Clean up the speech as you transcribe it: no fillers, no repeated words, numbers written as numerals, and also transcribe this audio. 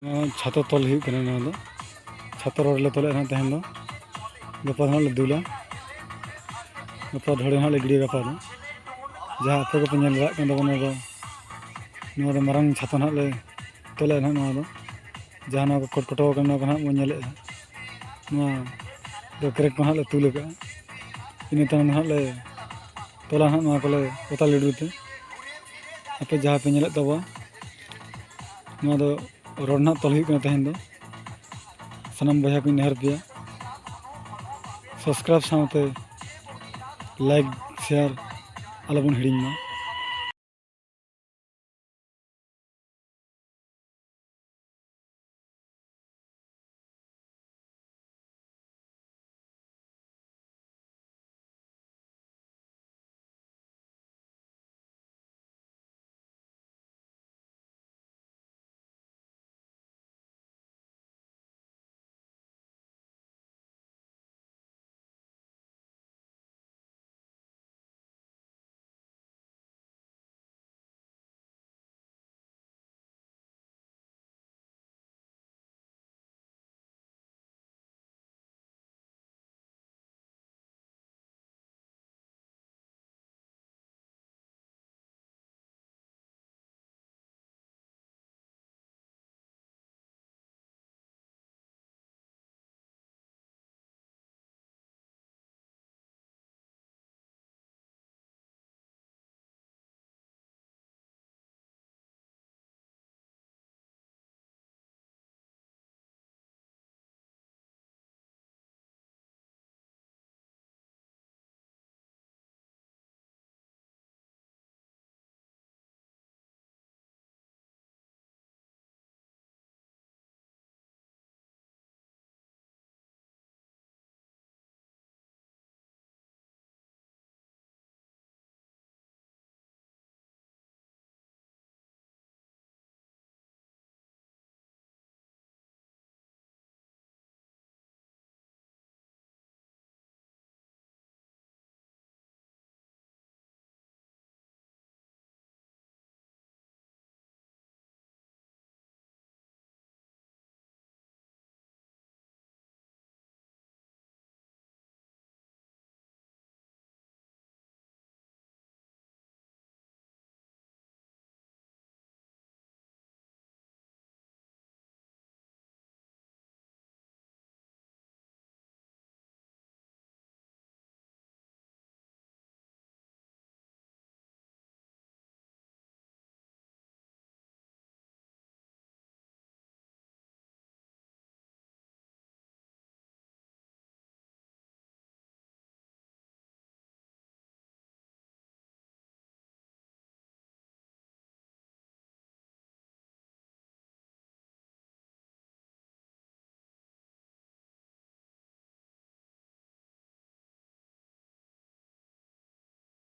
छाता तल छाता रोड ले तले तहन गपा ले दुला गपा ढोड़े हाँ गिड़ी गपा जहाँ आपे को मारंग छाता ना ले तले जहाँ कटकटो हाँ क्रेक को हाँ ले तुल इन तक हाँ ले तला हाँ को पता लिडूते आपे जहाँ पे तबा रोड ना तल तहन सानाम बया को नेहर पे सब्सक्राइब साथे लाइक शेयर आलोबन हिड़ीमा।